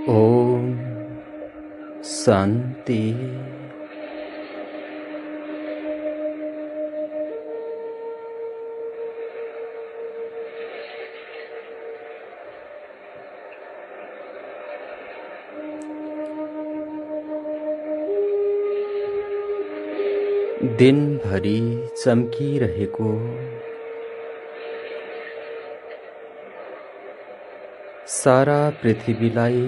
ओम शांति। दिनभरि चम्किरहेको सारा पृथ्वीलाई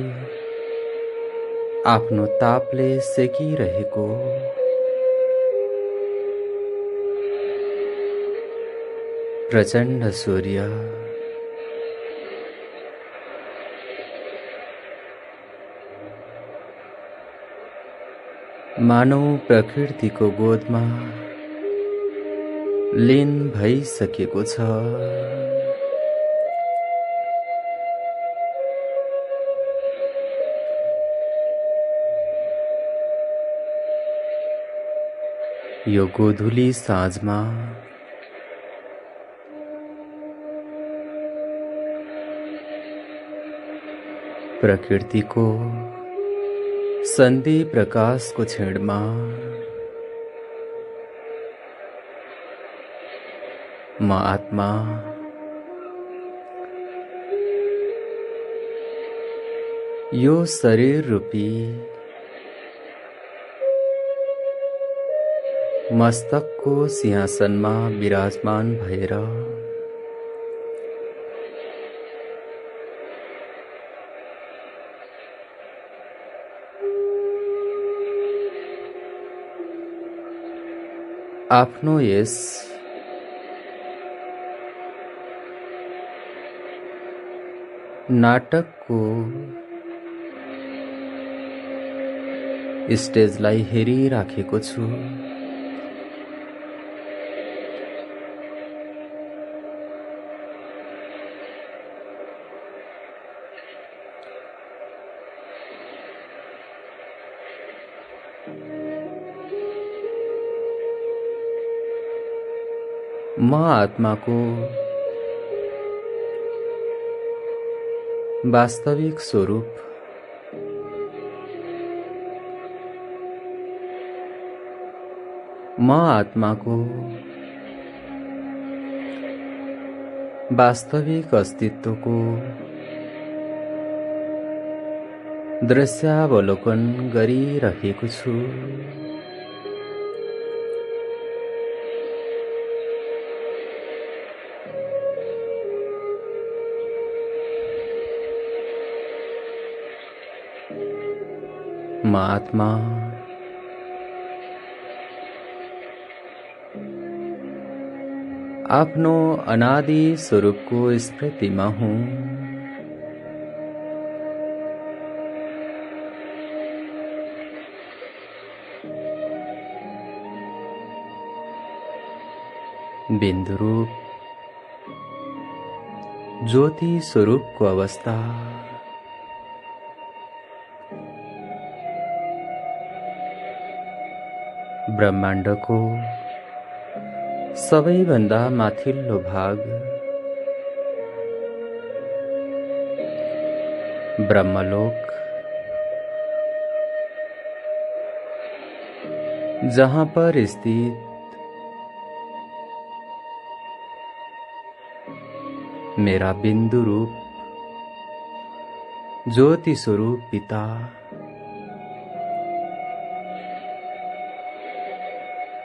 आफ्नो तापले सेकिरहेको प्रचण्ड सूर्य मानव प्रकृतिको गोदमा लीन भइसकेको छ। यो गोधुली साँझमा प्रकृतिको सन्धि प्रकाशको छेडमा म आत्मा यो शरीर रूपी मस्तकको सिंहासनमा विराजमान भएर आफ्नो यस नाटकको स्टेजलाई हेरिराखेको छु। म आत्माको वास्तविक स्वरूप म आत्माको वास्तविक अस्तित्वको दृश्यावलोकन गरिरहेको छु। म आत्मा आफ्नो अनादि स्वरूपको स्मृतिमा हुँ। बिन्दु रूप ज्योति स्वरूपको अवस्था ब्रह्माण्डको सबैभन्दा माथिल्लो भाग ब्रह्मलोक, जहाँ पर स्थित मेरा बिंदु रूप ज्योति स्वरूप पिता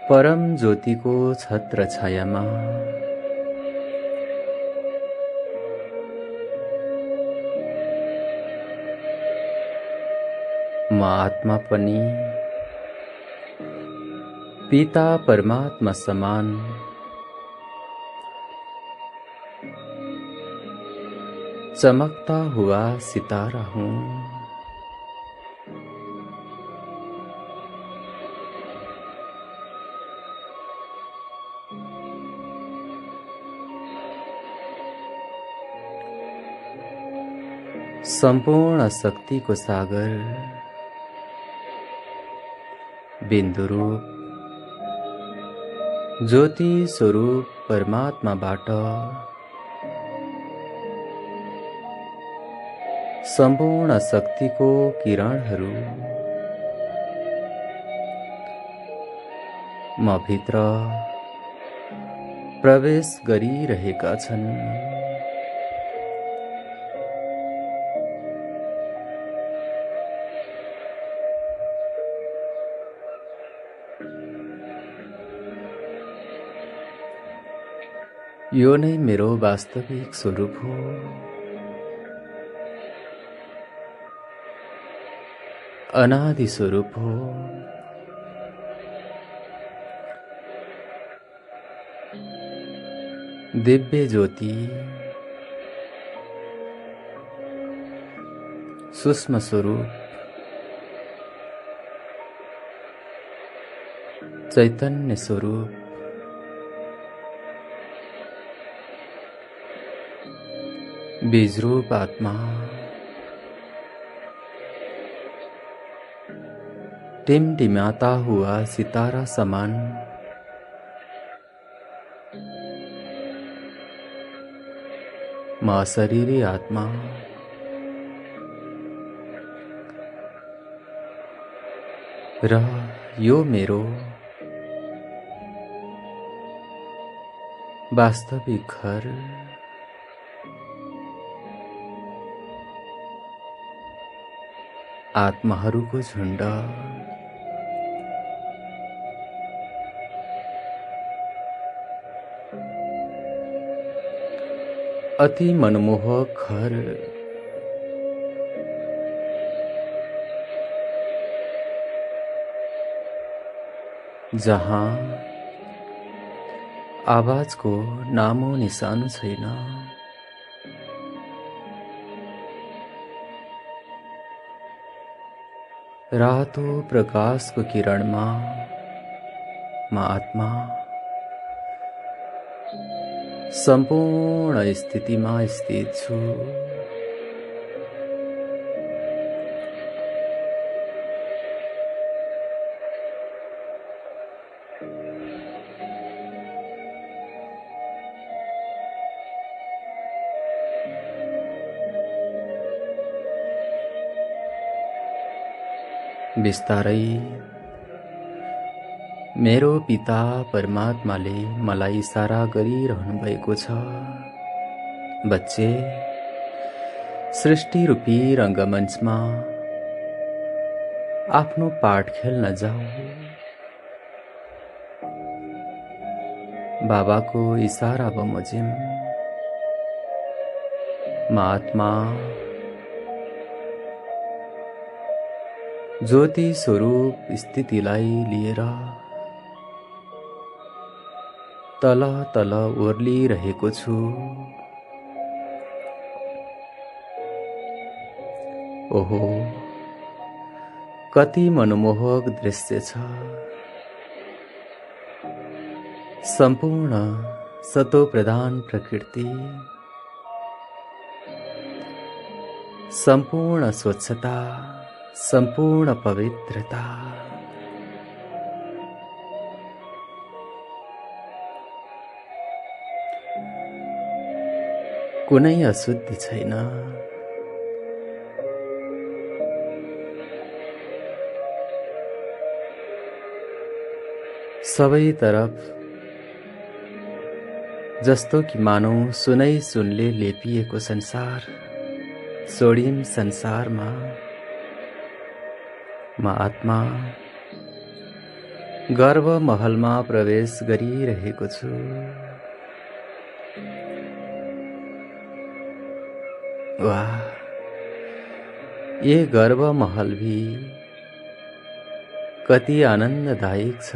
परम ज्योतिको छत्र छायामा म आत्मा पनि पिता परमात्मा समान चमकता हुआ सितारा हूँ। संपूर्ण शक्ति को सागर बिंदु रूप ज्योति स्वरूप परमात्माबाट सम्पूर्ण शक्तिको किरणहरू म भित्र प्रवेश गरिरहेका छन्। यो नै मेरो वास्तविक स्वरूप हो। अनादि स्वरूप हो। दिव्य ज्योति, सूक्ष्म स्वरूप, चैतन्य स्वरूप, बीजरूप आत्मा, टिमटिमाता हुआ सितारा समान, म शरीरी आत्मा, र यो मेरो वास्तविक घर, आत्माहरूको झुण्ड, अति मनमोहक घर, जहाँ आवाजको नामो निशान छैन। रातो प्रकाशको किरणमा म आत्मा सम्पूर्ण स्थितिमा स्थित छु। बिस्तारै मेरो पिता परमात्माले मलाई इशारा गरिरहनु भएको छ, बच्चे, सृष्टि रूपी रङ्गमञ्चमा आफ्नो पाठ खेल्न जाऊ। बाबाको इशारा बमोजिम म आत्मा ज्योति स्वरूप स्थितिलाई लिएर तल तल ओर्लिरहेको छु। ओहो, कति मनमोहक दृश्य छ। सम्पूर्ण सतो प्रधान प्रकृति, सम्पूर्ण स्वच्छता, सम्पूर्ण पवित्रता, कुनै अशुद्धि छैन। सबै तरफ जस्तो कि मानौ सुनै सुनले लेपिएको संसार, स्वर्णिम संसारमा म आत्मा गर्व महलमा प्रवेश गरिरहेको छु। वाह, ये गर्व महल भी कति आनन्ददायक छ।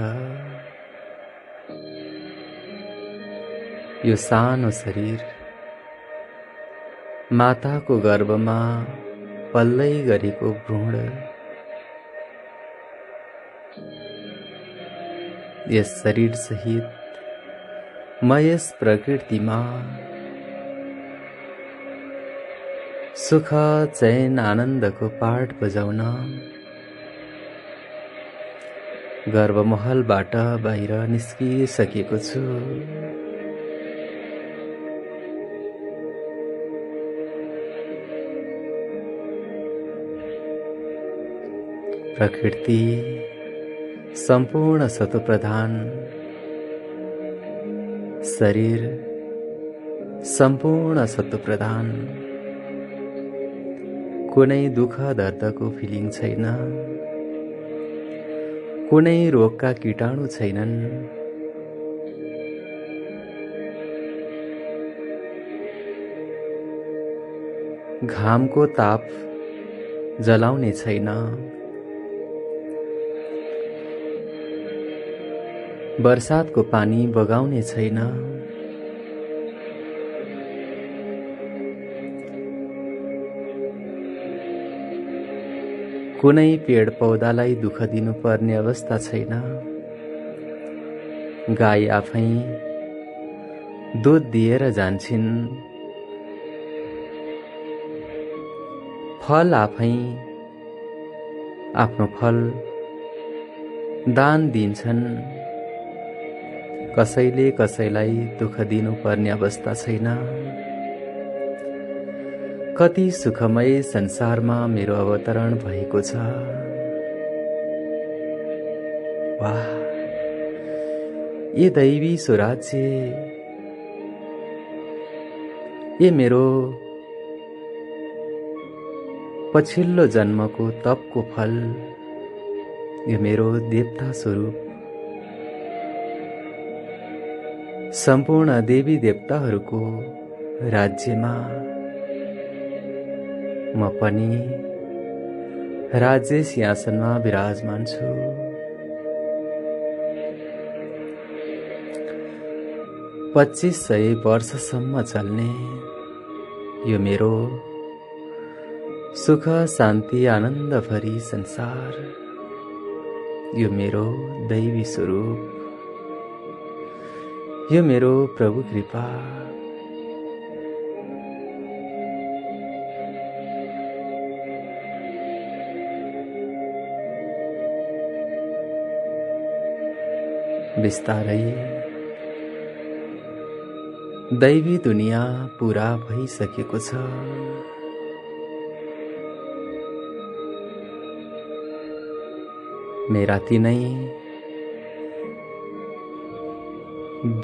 यो सानो शरीर माताको गर्भमा पल्दै गरेको भ्रूण, यस शरीर सहित म यस प्रकृतिमा सुख, चैन, आनन्दको पाठ बजाउन गर्भमहलबाट बाहिर निस्किसकेको छु। प्रकृति सम्पूर्ण सत्वप्रधान, शरीर सम्पूर्ण सत्वप्रधान, कुनै दुःख दर्दको फिलिङ छैन, कुनै रोगका कीटाणु छैनन्। घामको ताप जलाउने छैन, बरसातको पानी बगाउने छैन, कुनै पेड पौधालाई दुःख दिनुपर्ने अवस्था छैन। गाई आफै दूध दिएर जान्छिन्, फल आफै आफ्नो फल दान दिन्छन्। कसैले कसैलाई दुःख दिनुपर्ने अवस्था छैन। कति सुखमय संसारमा मेरो अवतरण भएको छ। वाह, ये दैवी स्वराज्य, ये मेरो पछिल्लो जन्मको तपको फल, यो मेरो देवता स्वरूप। सम्पूर्ण देवी देवताहरूको राज्यमा म पनि राज्य सिंहासनमा विराजमान छु। पच्चीस 2500 वर्षसम्म चल्ने यो मेरो सुख शान्ति आनन्द भरी संसार, यो मेरो दैवी स्वरूप, यो मेरो प्रभु कृपा। बिस्तारै दैवी दुनिया पूरा भइसकेको छ। मेरा तीनै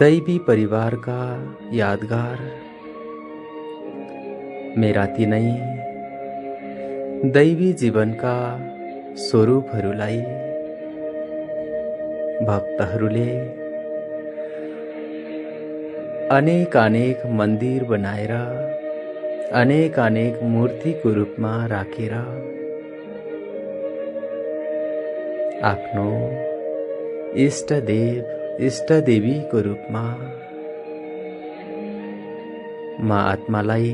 दैवी परिवारका यादगार, मेरा तीनै दैवी जीवनका स्वरूपहरूलाई भक्तहरूले अनेक मन्दिर बनाएर, अनेक मूर्तिको रूपमा राखेर आफ्नो इष्टदेव इष्टदेवीको रूपमा म आत्मालाई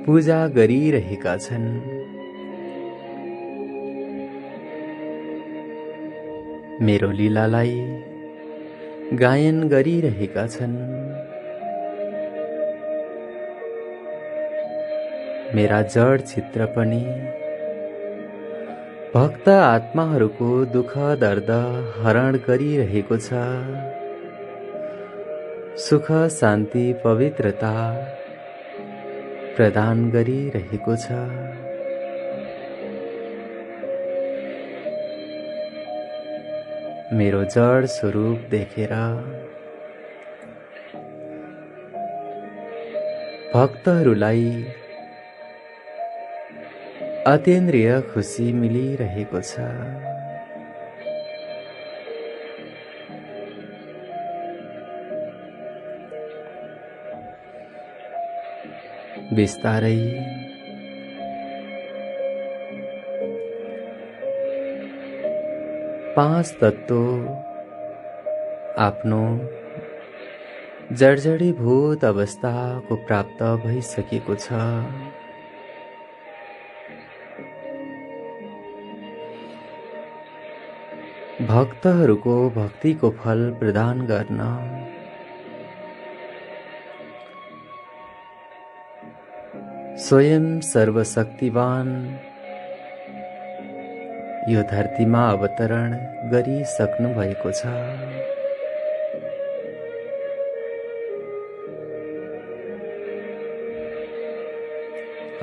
पूजा गरिरहेका छन्। मेरो लीलालाई गायन गरिरहेका छन्। मेरा जड चित्र पनि भक्त आत्माहरूको दुःख दर्द हरण गरिरहेको छ। सुख शान्ति पवित्रता प्रदान गरिरहेको छ। मेरो जड स्वरूप देखेर भक्तहरूलाई अतीन्द्रिय खुसी मिलिरहेको छ। बिस्तारै पांच तत्व आफ्नो जर्जरीभूत अवस्थाको प्राप्त भइसकेको छ। भक्तहरूको भक्तिको फल प्रदान गर्न स्वयं सर्वशक्तिवान यो धरतीमा अवतरण गरिसक्नु भएको छ।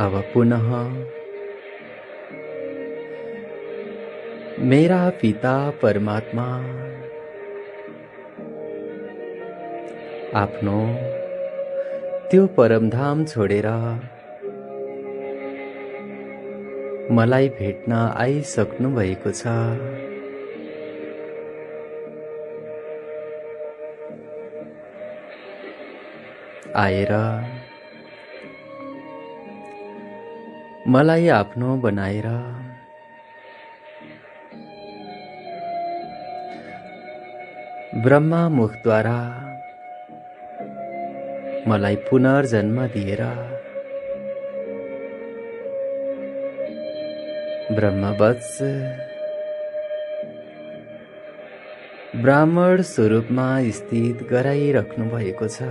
अब पुनः मेरा पिता परमात्मा आफ्नो त्यो परमधाम छोडेर मलाई भेट्न आइसक्नु भएको छ। आएर मलाई आफ्नो बनाएर ब्रह्मा मुखद्वारा मलाई पुनर्जन्म दिएर ब्रह्मवत्स ब्राह्मण स्वरूपमा स्थित गराइराख्नु भएको छ।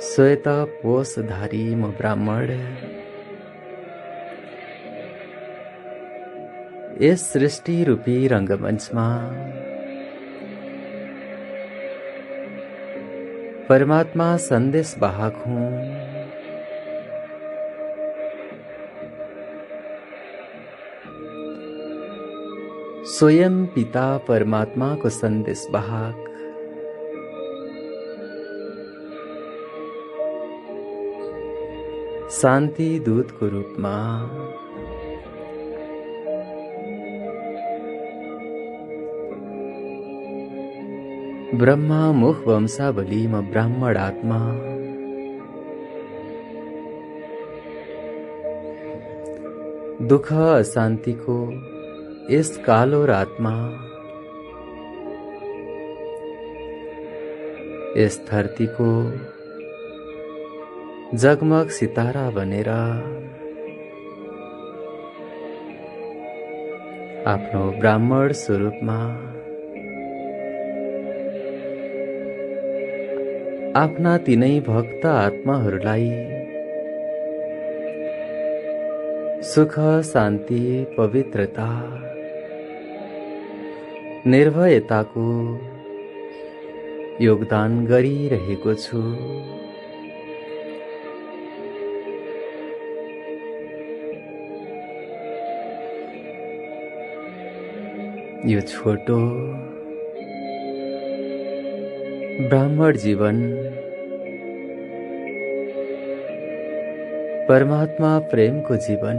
श्वेत पोषधारी म ब्राह्मण यस सृष्टि रूपी रंगमञ्चमा परमात्मा संदेश वाहक हूँ। स्वयं पिता परमात्मा को संदेश वाहक शान्ति दूत को रूपमा ब्रह्मा मुख वंशावली म ब्राह्मण आत्मा दुख अशान्ति को इस कालो रातमा इस धरती को जगमग सितारा बनेर आफ्नो ब्राह्मण स्वरूपमा आफ्ना तीनै भक्त आत्माहरूलाई सुख शान्ति पवित्रता निर्भयताको योगदान गरिरहेको छु। यो छोटो ब्राह्मण जीवन परमात्मा प्रेम को जीवन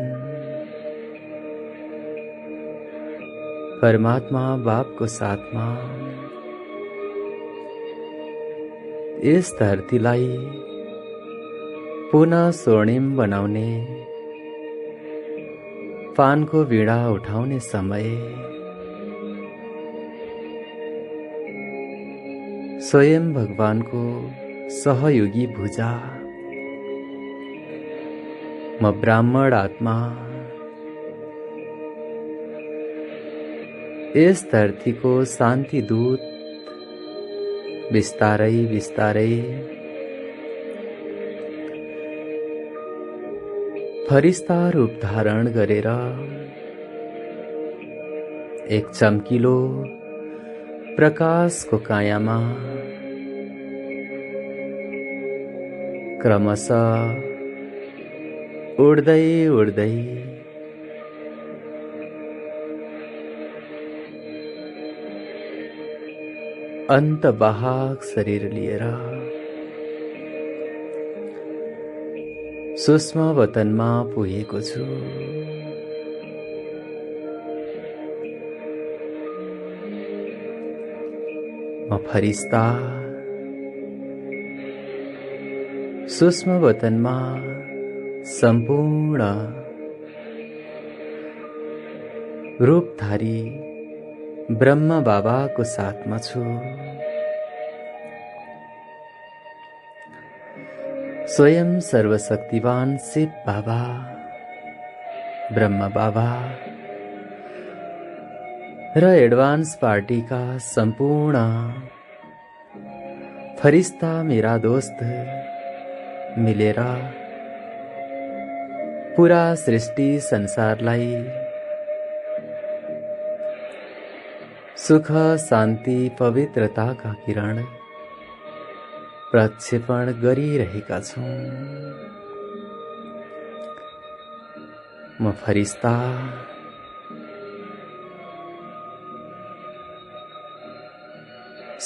परमात्मा बाप को साथमा इस धरतीलाई पुनः स्वर्णिम बनाउने पान को वीणा उठाउने समय स्वयं भगवान को सहयोगी भुजा म ब्राह्मण आत्मा इस धरती को शान्ति दूत बिस्तारै बिस्तारै फरिस्ता रूप धारण गरेर एक चम्किलो प्रकाश को कायामा क्रमशः उड्दै उड्दै अन्तवाहक शरीर लिएर सूक्ष्म वतनमा पुगेको छु। म फरिस्ता सूक्ष्म वतनमा संपूर्ण रूपधारी ब्रह्म बाबा को साथमा छु। स्वयं सर्वशक्तिवान शिव बाबा ब्रह्म बाबा र एडवांस पार्टी का संपूर्ण फरिश्ता मेरा दोस्त मिलेर पूरा सृष्टि संसारलाई सुख शान्ति पवित्रता का किरण प्रक्षेपण गरिरहेका छौं। म फरिस्ता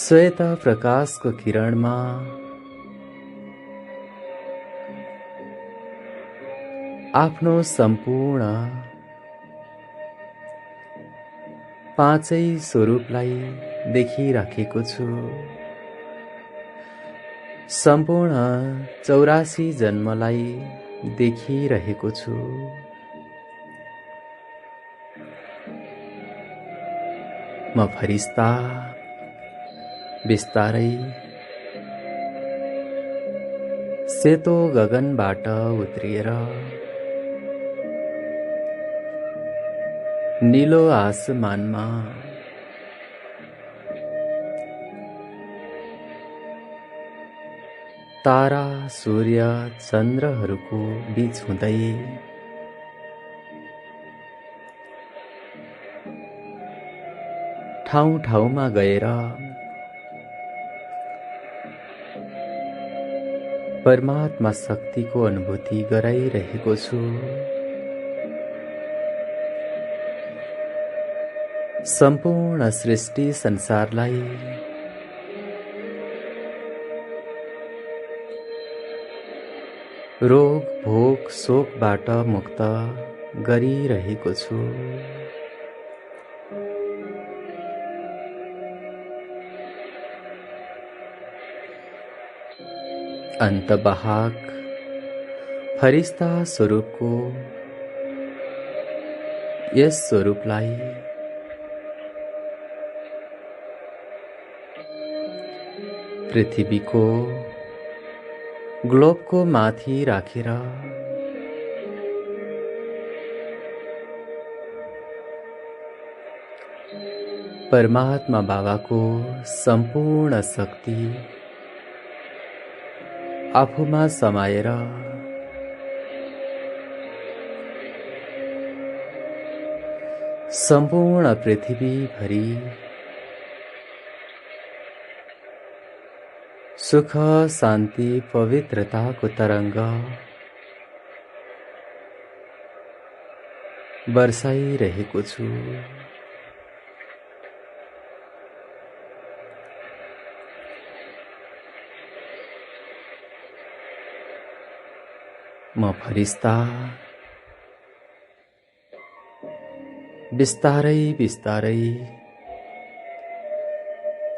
श्वेत प्रकाशको किरणमा आफ्नो सम्पूर्ण पाँचै स्वरूपलाई देखिराखेको छु। सम्पूर्ण 84 जन्मलाई देखिरहेको छु। म फरिस्ता बिस्तारै सेतो गगनबाट उत्रिएर नीलो आसमानमा तारा सूर्य चन्द्रहरूको बीच हुँदै ठाउँ ठाउँमा गएर परमात्मा शक्तिको अनुभूति गराइरहेको छु। सम्पूर्ण सृष्टि संसारलाई रोग भोग शोकबाट मुक्त गरिरहेको छु। अन्तबाहक फरिस्ता स्वरूपको यस स्वरूपलाई पृथ्वीको ग्लोबको माथि राखेर परमात्मा बाबाको सम्पूर्ण शक्ति आफूमा समाएर सम्पूर्ण पृथ्वीभरि सुख शान्ति पवित्रताको तरङ्ग बर्साइरहेको छु। म फरिस्ता बिस्तारै बिस्तारै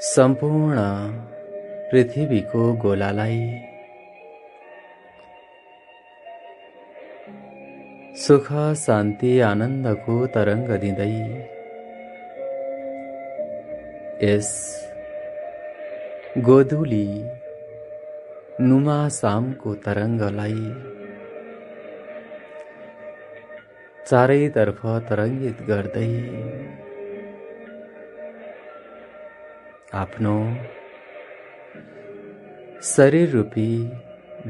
सम्पूर्ण पृथ्वीको गोलालाई सुख शान्ति आनन्दको तरङ्ग दिँदै यस गोधुली नुमा शामको तरङ्गलाई चारैतर्फ तरङ्गित गर्दै आफ्नो शरीर रूपी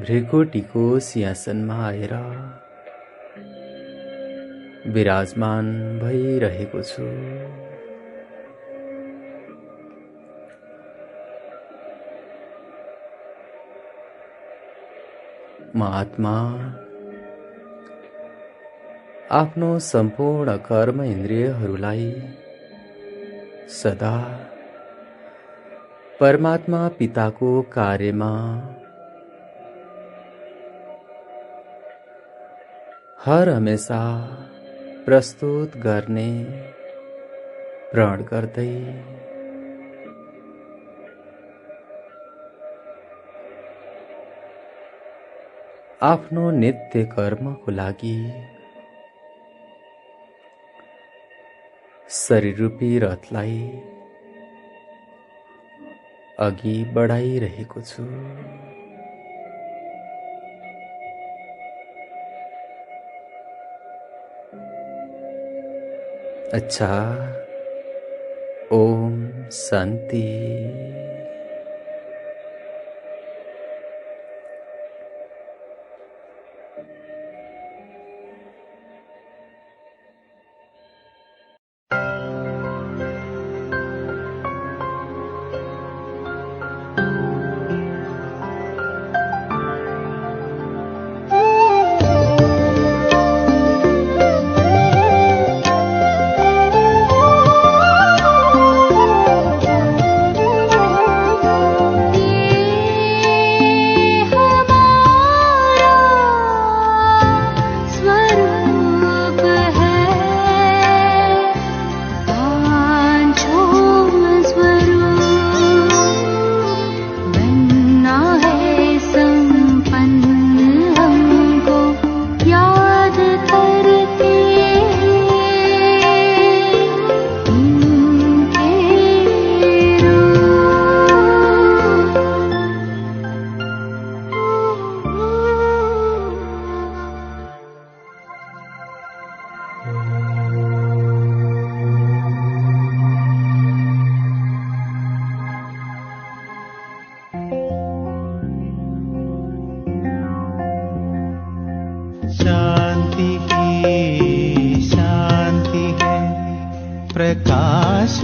भृकुटीको सिंहासनमा आएर विराजमान भइरहेको छु। म आत्मा आफ्नो सम्पूर्ण कर्म इन्द्रियहरूलाई सदा परमात्मा पिताको कार्यमा हर हमेशा प्रस्तुत गर्ने प्रण गर्दै आफ्नो नित्य कर्मको लागि शरीर रूपी रथलाई अघि बढाइरहेको छु। अच्छा, ओम शांति।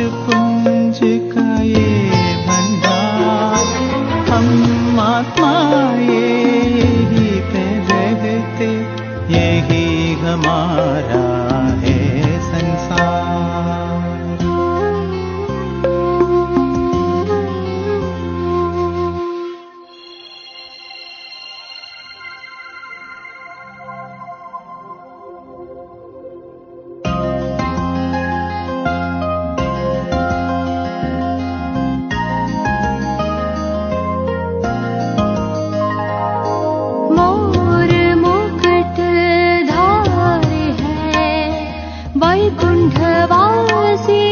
पुंज का ये भंडार, हम आत्माएं यही पे रहते, यही हमारा है संसार। वैकुंठवासी